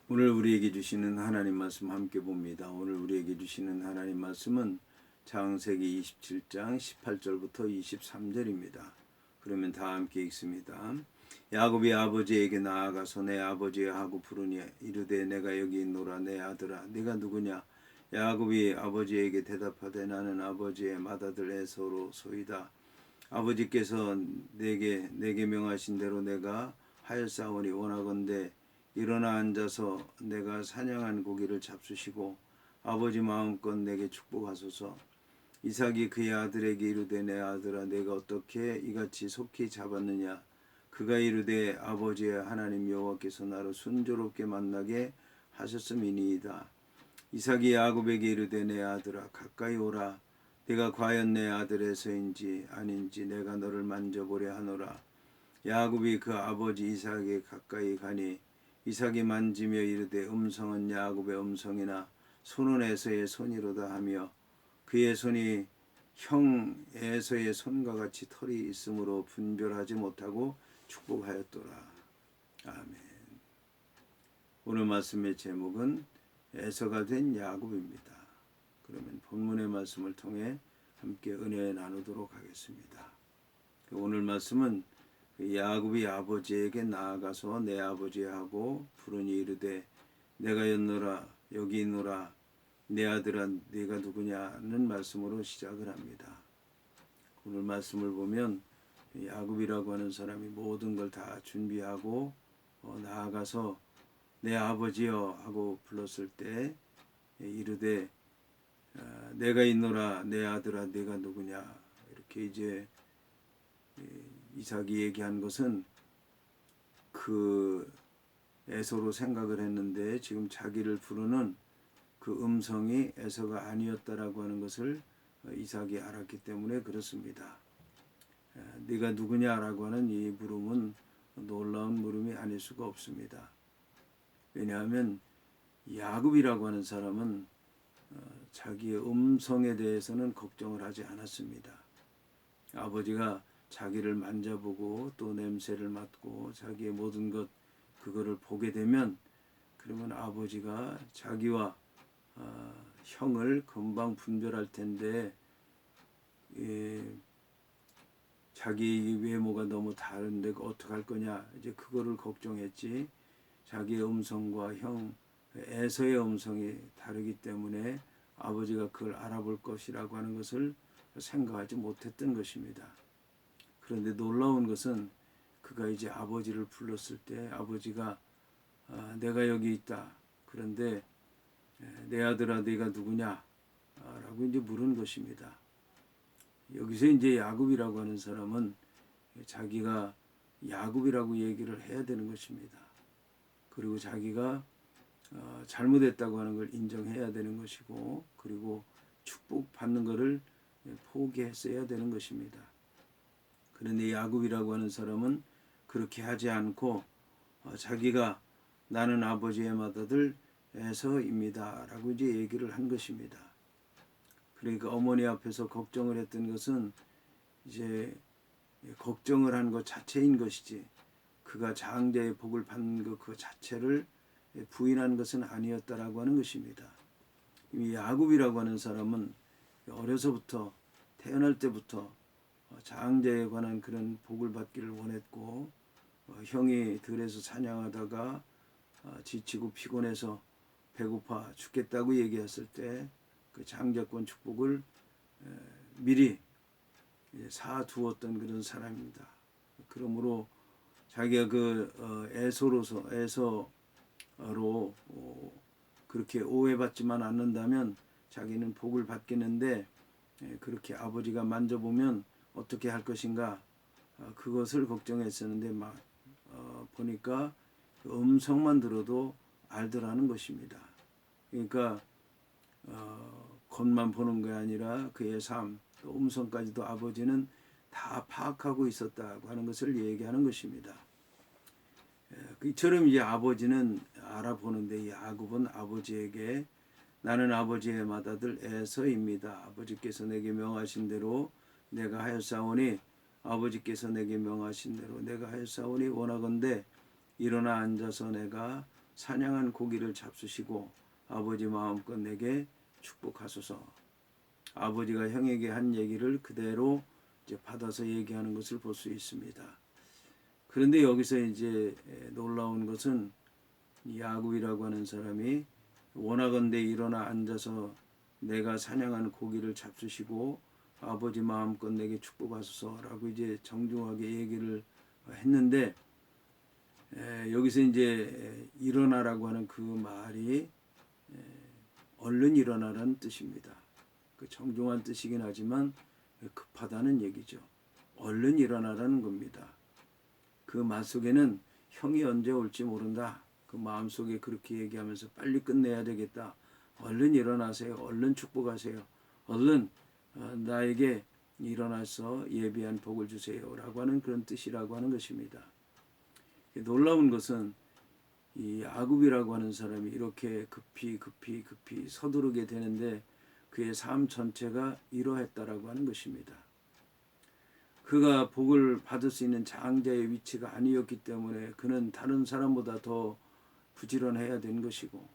오늘 우리에게 주시는 하나님 말씀 함께 봅니다. 오늘 우리에게 주시는 하나님 말씀은 창세기 27장 18절부터 23절입니다. 그러면 다 함께 읽습니다. 야곱이 아버지에게 나아가서 내 아버지야 하고 부르니 이르되 내가 여기 있노라. 내 아들아 네가 누구냐. 야곱이 아버지에게 대답하되 나는 아버지의 맏아들 에서로 소이다. 아버지께서 내게 명하신 대로 내가 하였사오니 원하건대 일어나 앉아서 내가 사냥한 고기를 잡수시고 아버지 마음껏 내게 축복하소서. 이삭이 그의 아들에게 이르되 내 아들아 내가 어떻게 이같이 속히 잡았느냐. 그가 이르되 아버지의 하나님 여호와께서 나를 순조롭게 만나게 하셨음이니이다. 이삭이 야곱에게 이르되 내 아들아 가까이 오라. 내가 과연 내 아들에서인지 아닌지 내가 너를 만져보려 하노라. 야곱이 그 아버지 이삭에게 가까이 가니 이삭이 만지며 이르되 음성은 야곱의 음성이나 손은 에서의 손이로다 하며 그의 손이 형 에서의 손과 같이 털이 있으므로 분별하지 못하고 축복하였더라. 아멘. 오늘 말씀의 제목은 에서가 된 야곱입니다. 그러면 본문의 말씀을 통해 함께 은혜 나누도록 하겠습니다. 오늘 말씀은 야곱이 아버지에게 나아가서 내 아버지하고 부르니 이르되 내가 여기 있노라. 내 아들아 네가 누구냐는 말씀으로 시작을 합니다. 오늘 말씀을 보면 야곱이라고 하는 사람이 모든 걸 다 준비하고 나아가서 내 아버지여 하고 불렀을 때 이르되 내가 있노라. 내 아들아 네가 누구냐. 이렇게 이제 이삭이 얘기한 것은 그 에서로 생각을 했는데 지금 자기를 부르는 그 음성이 에서가 아니었다라고 하는 것을 이삭이 알았기 때문에 그렇습니다. 네가 누구냐라고 하는 이 물음은 놀라운 물음이 아닐 수가 없습니다. 왜냐하면 야곱이라고 하는 사람은 자기의 음성에 대해서는 걱정을 하지 않았습니다. 아버지가 자기를 만져보고 또 냄새를 맡고 자기의 모든 것 그거를 보게 되면 그러면 아버지가 자기와 형을 금방 분별할 텐데 자기 외모가 너무 다른데 어떡할 거냐 이제 그거를 걱정했지. 자기의 음성과 형 에서의 음성이 다르기 때문에 아버지가 그걸 알아볼 것이라고 하는 것을 생각하지 못했던 것입니다. 그런데 놀라운 것은 그가 이제 아버지를 불렀을 때 아버지가 내가 여기 있다. 그런데 내 아들아 네가 누구냐? 라고 이제 물은 것입니다. 여기서 이제 야곱이라고 하는 사람은 자기가 야곱이라고 얘기를 해야 되는 것입니다. 그리고 자기가 잘못했다고 하는 걸 인정해야 되는 것이고 그리고 축복받는 것을 포기했어야 되는 것입니다. 그런데 야곱이라고 하는 사람은 그렇게 하지 않고 자기가 나는 아버지의 맏아들 에서입니다 라고 이제 얘기를 한 것입니다. 그러니까 어머니 앞에서 걱정을 했던 것은 이제 걱정을 한 것 자체인 것이지 그가 장자의 복을 받는 것 그 자체를 부인한 것은 아니었다라고 하는 것입니다. 이 야곱이라고 하는 사람은 어려서부터 태어날 때부터 장자에 관한 그런 복을 받기를 원했고 형이 들에서 사냥하다가 지치고 피곤해서 배고파 죽겠다고 얘기했을 때 그 장자권 축복을 미리 사두었던 그런 사람입니다. 그러므로 자기가 그 에서로 그렇게 오해받지만 않는다면 자기는 복을 받겠는데 그렇게 아버지가 만져보면 어떻게 할 것인가 그것을 걱정했었는데 보니까 그 음성만 들어도 알더라는 것입니다. 그러니까 겉만 보는 게 아니라 그의 삶, 또 음성까지도 아버지는 다 파악하고 있었다고 하는 것을 얘기하는 것입니다. 이처럼 이제 아버지는 알아보는데 야곱은 아버지에게 나는 아버지의 맏아들 에서입니다. 아버지께서 내게 명하신 대로 내가 하였사오니 아버지께서 내게 명하신 대로 내가 하였사오니 원하건대 일어나 앉아서 내가 사냥한 고기를 잡수시고 아버지 마음껏 내게 축복하소서. 아버지가 형에게 한 얘기를 그대로 이제 받아서 얘기하는 것을 볼 수 있습니다. 그런데 여기서 이제 놀라운 것은 야곱이라고 하는 사람이 원하건대 일어나 앉아서 내가 사냥한 고기를 잡수시고 아버지 마음껏 내게 축복하소서라고 이제 정중하게 얘기를 했는데, 여기서 이제 일어나라고 하는 그 말이 얼른 일어나라는 뜻입니다. 그 정중한 뜻이긴 하지만 급하다는 얘기죠. 얼른 일어나라는 겁니다. 그 말 속에는 형이 언제 올지 모른다. 그 마음속에 그렇게 얘기하면서 빨리 끝내야 되겠다. 얼른 일어나세요. 얼른 축복하세요. 얼른 나에게 일어나서 예비한 복을 주세요. 라고 하는 그런 뜻이라고 하는 것입니다. 놀라운 것은 이 야곱이라고 하는 사람이 이렇게 급히 서두르게 되는데 그의 삶 전체가 이러했다라고 하는 것입니다. 그가 복을 받을 수 있는 장자의 위치가 아니었기 때문에 그는 다른 사람보다 더 부지런해야 된 것이고,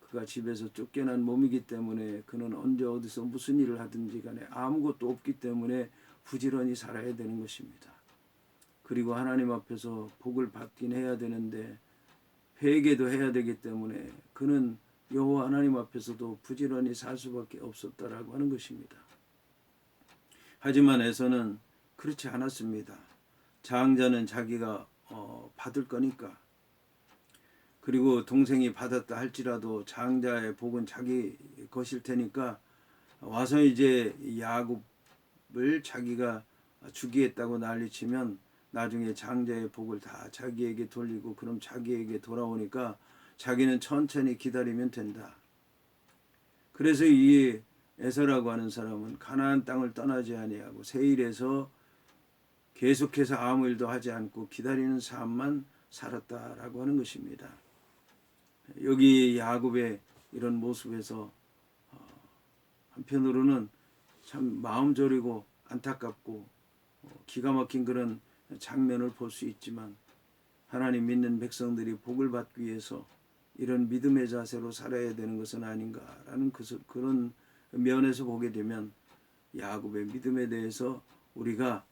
그가 집에서 쫓겨난 몸이기 때문에 그는 언제 어디서 무슨 일을 하든지 간에 아무것도 없기 때문에 부지런히 살아야 되는 것입니다. 그리고 하나님 앞에서 복을 받긴 해야 되는데 회개도 해야 되기 때문에 그는 여호와 하나님 앞에서도 부지런히 살 수밖에 없었다라고 하는 것입니다. 하지만 에서는 그렇지 않았습니다. 장자는 자기가 받을 거니까, 그리고 동생이 받았다 할지라도 장자의 복은 자기 것일 테니까 와서 이제 야곱을 자기가 주기했다고 난리치면 나중에 장자의 복을 다 자기에게 돌리고 그럼 자기에게 돌아오니까 자기는 천천히 기다리면 된다. 그래서 이 에서라고 하는 사람은 가나안 땅을 떠나지 아니하고 세일에서 계속해서 아무 일도 하지 않고 기다리는 삶만 살았다라고 하는 것입니다. 여기 야곱의 이런 모습에서 한편으로는 참 마음 저리고 안타깝고 기가 막힌 그런 장면을 볼 수 있지만, 하나님 믿는 백성들이 복을 받기 위해서 이런 믿음의 자세로 살아야 되는 것은 아닌가라는 그런 면에서 보게 되면 야곱의 믿음에 대해서 우리가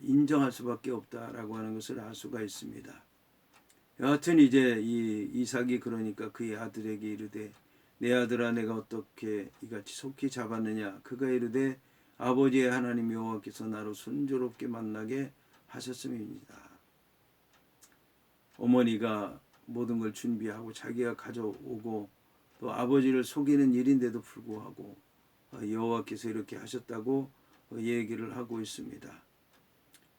인정할 수밖에 없다라고 하는 것을 알 수가 있습니다. 여하튼 이제 이 이삭이 그러니까 그의 아들에게 이르되 내 아들아 내가 어떻게 이같이 속히 잡았느냐. 그가 이르되 아버지의 하나님 여호와께서 나로 순조롭게 만나게 하셨음입니다. 어머니가 모든 걸 준비하고 자기가 가져오고 또 아버지를 속이는 일인데도 불구하고 여호와께서 이렇게 하셨다고 얘기를 하고 있습니다.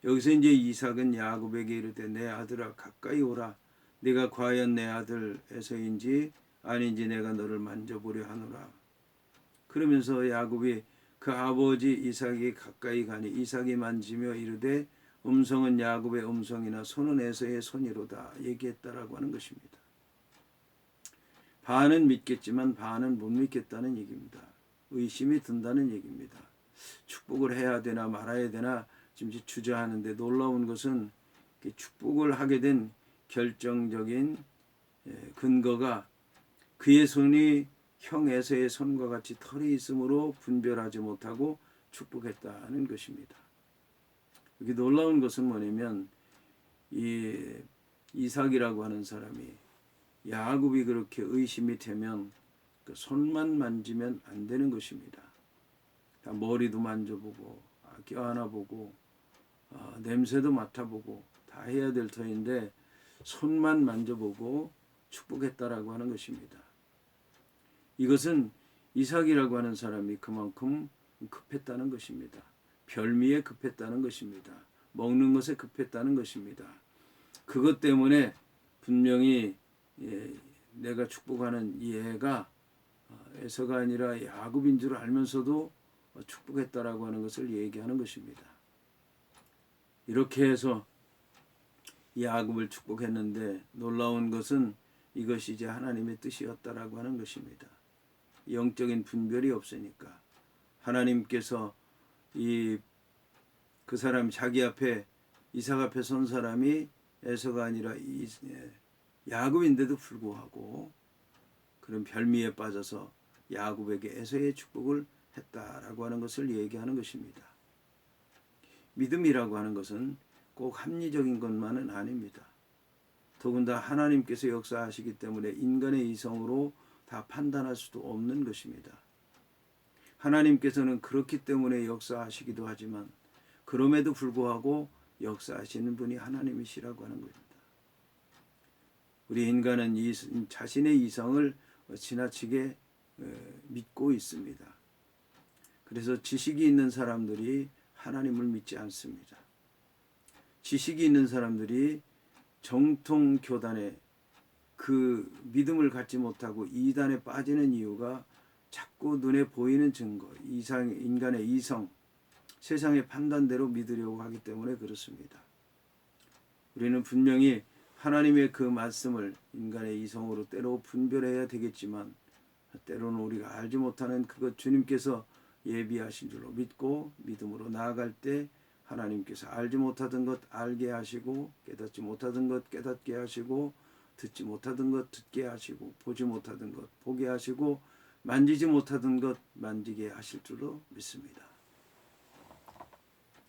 여기서 이제 이삭은 야곱에게 이르되 내 아들아 가까이 오라. 네가 과연 내 아들에서인지 아닌지 내가 너를 만져보려 하노라. 그러면서 야곱이 그 아버지 이삭이 가까이 가니 이삭이 만지며 이르되 음성은 야곱의 음성이나 손은 에서의 손이로다 얘기했다라고 하는 것입니다. 반은 믿겠지만 반은 못 믿겠다는 얘기입니다. 의심이 든다는 얘기입니다. 축복을 해야 되나 말아야 되나 지금 주저하는데, 놀라운 것은 축복을 하게 된 결정적인 근거가 그의 손이 형 에서의 손과 같이 털이 있으므로 분별하지 못하고 축복했다는 것입니다. 여기 놀라운 것은 뭐냐면 이 이삭이라고 하는 사람이 야곱이 그렇게 의심이 되면 그 손만 만지면 안 되는 것입니다. 머리도 만져보고 껴안아보고 냄새도 맡아보고 다 해야 될 터인데 손만 만져보고 축복했다라고 하는 것입니다. 이것은 이삭이라고 하는 사람이 그만큼 급했다는 것입니다. 별미에 급했다는 것입니다. 먹는 것에 급했다는 것입니다. 그것 때문에 분명히 내가 축복하는 이 애가 에서가 아니라 야곱인 줄 알면서도 축복했다라고 하는 것을 얘기하는 것입니다. 이렇게 해서 야곱을 축복했는데 놀라운 것은 이것이 이제 하나님의 뜻이었다라고 하는 것입니다. 영적인 분별이 없으니까 하나님께서 그 사람이 자기 앞에 이삭 앞에 선 사람이 에서가 아니라 야곱인데도 불구하고 그런 별미에 빠져서 야곱에게 에서의 축복을 했다라고 하는 것을 얘기하는 것입니다. 믿음이라고 하는 것은 꼭 합리적인 것만은 아닙니다. 더군다나 하나님께서 역사하시기 때문에 인간의 이성으로 다 판단할 수도 없는 것입니다. 하나님께서는 그렇기 때문에 역사하시기도 하지만 그럼에도 불구하고 역사하시는 분이 하나님이시라고 하는 겁니다. 우리 인간은 자신의 이성을 지나치게 믿고 있습니다. 그래서 지식이 있는 사람들이 하나님을 믿지 않습니다. 지식이 있는 사람들이 정통 교단에 그 믿음을 갖지 못하고 이단에 빠지는 이유가 자꾸 눈에 보이는 증거, 인간의 이성, 세상의 판단대로 믿으려고 하기 때문에 그렇습니다. 우리는 분명히 하나님의 그 말씀을 인간의 이성으로 때로 분별해야 되겠지만 때로는 우리가 알지 못하는 그것 주님께서 예비하신 줄로 믿고 믿음으로 나아갈 때 하나님께서 알지 못하던 것 알게 하시고 깨닫지 못하던 것 깨닫게 하시고 듣지 못하던 것 듣게 하시고 보지 못하던 것 보게 하시고 만지지 못하던 것 만지게 하실 줄로 믿습니다.